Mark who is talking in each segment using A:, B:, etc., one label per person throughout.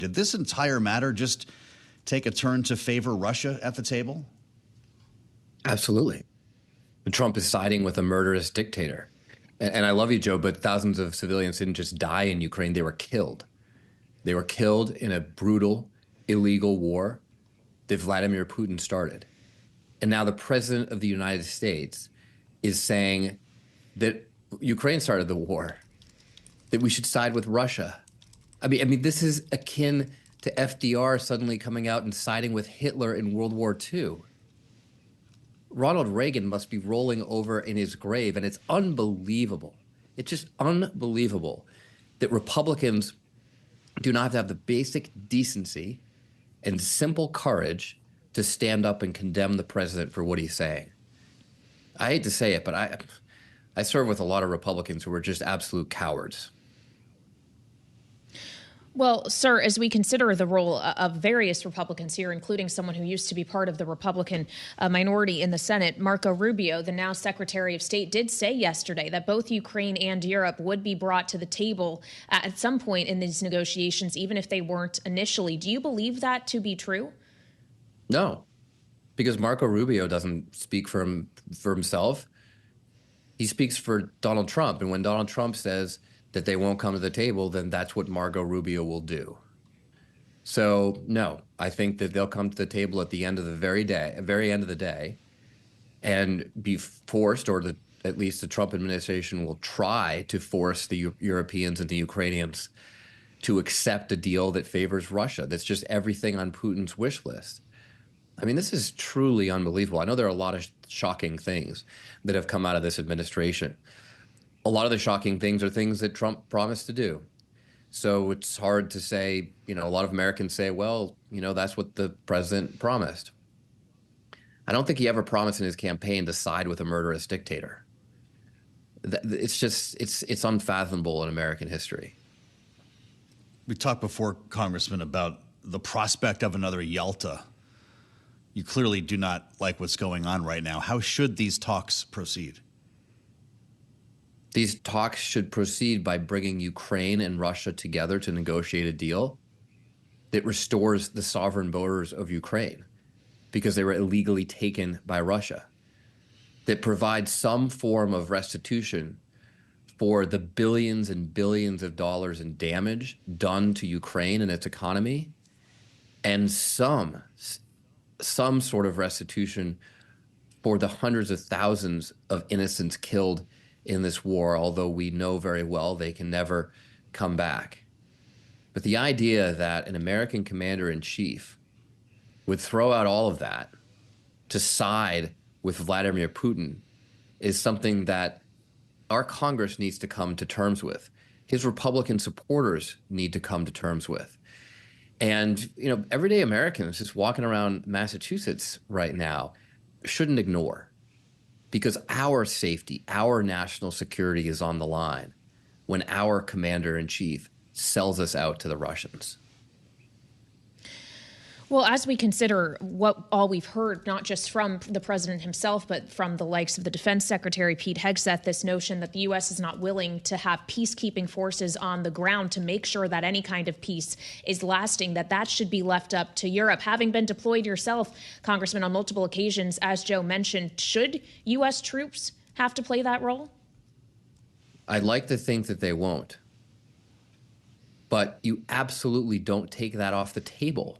A: Did this entire matter just take a turn to favor Russia at the table?
B: Absolutely. Trump is siding with a murderous dictator. And I love you, Joe, but thousands of civilians didn't just die in Ukraine. They were killed. They were killed in a brutal, illegal war that Vladimir Putin started. And now the president of the United States is saying that Ukraine started the war, that we should side with Russia. I mean, this is akin to FDR suddenly coming out and siding with Hitler in World War II. Ronald Reagan must be rolling over in his grave, and it's unbelievable. It's just unbelievable that Republicans do not have the basic decency and simple courage to stand up and condemn the president for what he's saying. I hate to say it, but I serve with a lot of Republicans who are just absolute cowards.
C: Well, sir, as we consider the role of various Republicans here, including someone who used to be part of the Republican minority in the Senate, Marco Rubio, the now Secretary of State, did say yesterday that both Ukraine and Europe would be brought to the table at some point in these negotiations, even if they weren't initially. Do you believe that to be true?
B: No, because Marco Rubio doesn't speak for himself. He speaks for Donald Trump. And when Donald Trump says that they won't come to the table, then that's what Marco Rubio will do. So no, I think that they'll come to the table at the end of the very end of the day, and be forced, or at least the Trump administration will try to force the Europeans and the Ukrainians to accept a deal that favors Russia. That's just everything on Putin's wish list. I mean, this is truly unbelievable. I know there are a lot of shocking things that have come out of this administration. A lot of the shocking things are things that Trump promised to do. So it's hard to say, a lot of Americans say, well, that's what the president promised. I don't think he ever promised in his campaign to side with a murderous dictator. It's unfathomable in American history.
A: We talked before, Congressman, about the prospect of another Yalta. You clearly do not like what's going on right now. How should these talks proceed?
B: These talks should proceed by bringing Ukraine and Russia together to negotiate a deal that restores the sovereign borders of Ukraine because they were illegally taken by Russia, that provides some form of restitution for the billions and billions of dollars in damage done to Ukraine and its economy, and some sort of restitution for the hundreds of thousands of innocents killed in this war, although we know very well they can never come back. But the idea that an American commander-in-chief would throw out all of that to side with Vladimir Putin is something that our Congress needs to come to terms with. His Republican supporters need to come to terms with. And, everyday Americans just walking around Massachusetts right now shouldn't ignore, because our safety, our national security is on the line when our commander-in-chief sells us out to the Russians.
C: Well, as we consider what all we've heard, not just from the president himself, but from the likes of the defense secretary, Pete Hegseth, this notion that the U.S. is not willing to have peacekeeping forces on the ground to make sure that any kind of peace is lasting, that should be left up to Europe. Having been deployed yourself, Congressman, on multiple occasions, as Joe mentioned, should U.S. troops have to play that role?
B: I'd like to think that they won't. But you absolutely don't take that off the table.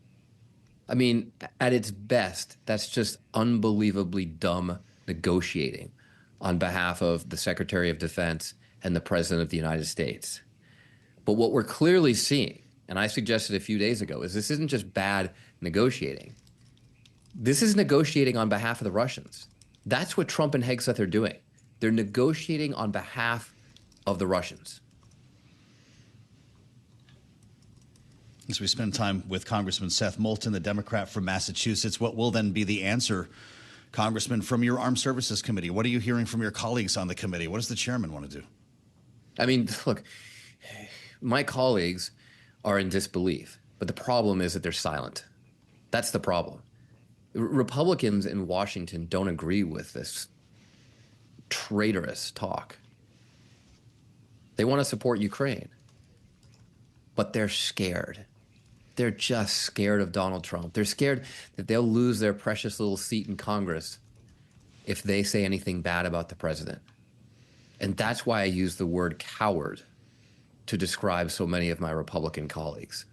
B: I mean, at its best, that's just unbelievably dumb negotiating on behalf of the Secretary of Defense and the President of the United States. But what we're clearly seeing, and I suggested a few days ago, is this isn't just bad negotiating. This is negotiating on behalf of the Russians. That's what Trump and Hegseth are doing. They're negotiating on behalf of the Russians.
A: As we spend time with Congressman Seth Moulton, the Democrat from Massachusetts, what will then be the answer, Congressman, from your Armed Services Committee? What are you hearing from your colleagues on the committee? What does the chairman want to do?
B: I mean, look, my colleagues are in disbelief, but the problem is that they're silent. That's the problem. Republicans in Washington don't agree with this traitorous talk. They want to support Ukraine, but they're scared. They're just scared of Donald Trump. They're scared that they'll lose their precious little seat in Congress if they say anything bad about the president. And that's why I use the word coward to describe so many of my Republican colleagues.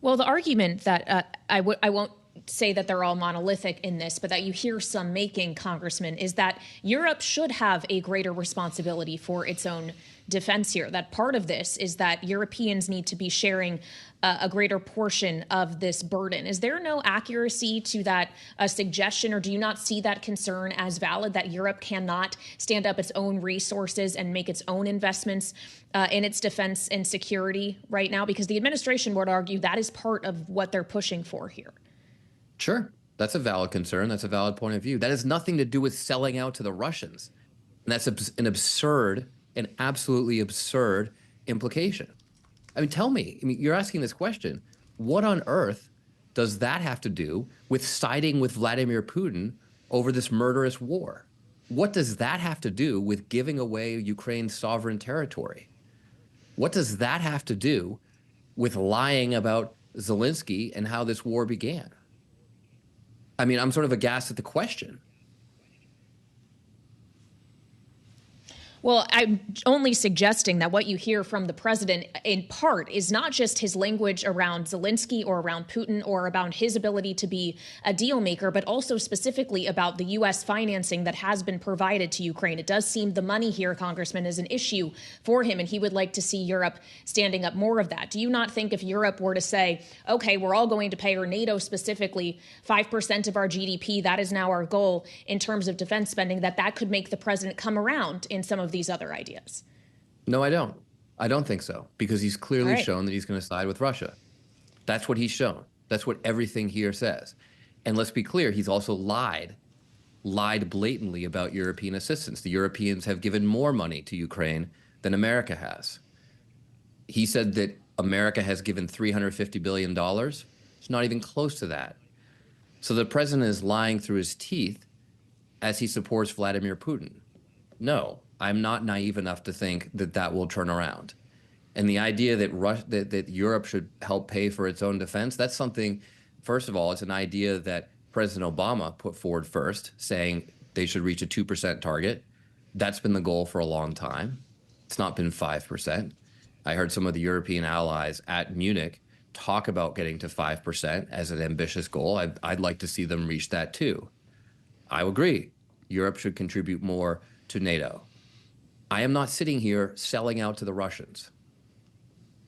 C: Well, the argument that I won't say that they're all monolithic in this, but that you hear some making, Congressman, is that Europe should have a greater responsibility for its own defense here. That part of this is that Europeans need to be sharing a greater portion of this burden. Is there no accuracy to that suggestion, or do you not see that concern as valid, that Europe cannot stand up its own resources and make its own investments in its defense and security right now? Because the administration would argue that is part of what they're pushing for here.
B: Sure, that's a valid concern. That's a valid point of view. That has nothing to do with selling out to the Russians. And that's an absurd, an absolutely absurd implication. I mean, tell me, you're asking this question. What on earth does that have to do with siding with Vladimir Putin over this murderous war? What does that have to do with giving away Ukraine's sovereign territory? What does that have to do with lying about Zelensky and how this war began? I mean, I'm sort of aghast at the question.
C: Well, I'm only suggesting that what you hear from the president, in part, is not just his language around Zelensky or around Putin or about his ability to be a deal maker, but also specifically about the U.S. financing that has been provided to Ukraine. It does seem the money here, Congressman, is an issue for him, and he would like to see Europe standing up more of that. Do you not think if Europe were to say, okay, we're all going to pay, or NATO specifically, 5% of our GDP, that is now our goal in terms of defense spending, that that could make the president come around in some of these other ideas?
B: No, I don't. I don't think so, because he's clearly shown that he's going to side with Russia. That's what he's shown. That's what everything here says. And let's be clear, he's also lied blatantly about European assistance. The Europeans have given more money to Ukraine than America has. He said that America has given $350 billion. It's not even close to that. So the president is lying through his teeth as he supports Vladimir Putin. No, I'm not naive enough to think that that will turn around. And the idea that that Europe should help pay for its own defense, that's something, first of all, it's an idea that President Obama put forward first, saying they should reach a 2% target. That's been the goal for a long time. It's not been 5%. I heard some of the European allies at Munich talk about getting to 5% as an ambitious goal. I'd like to see them reach that too. I agree. Europe should contribute more to NATO. I am not sitting here selling out to the Russians.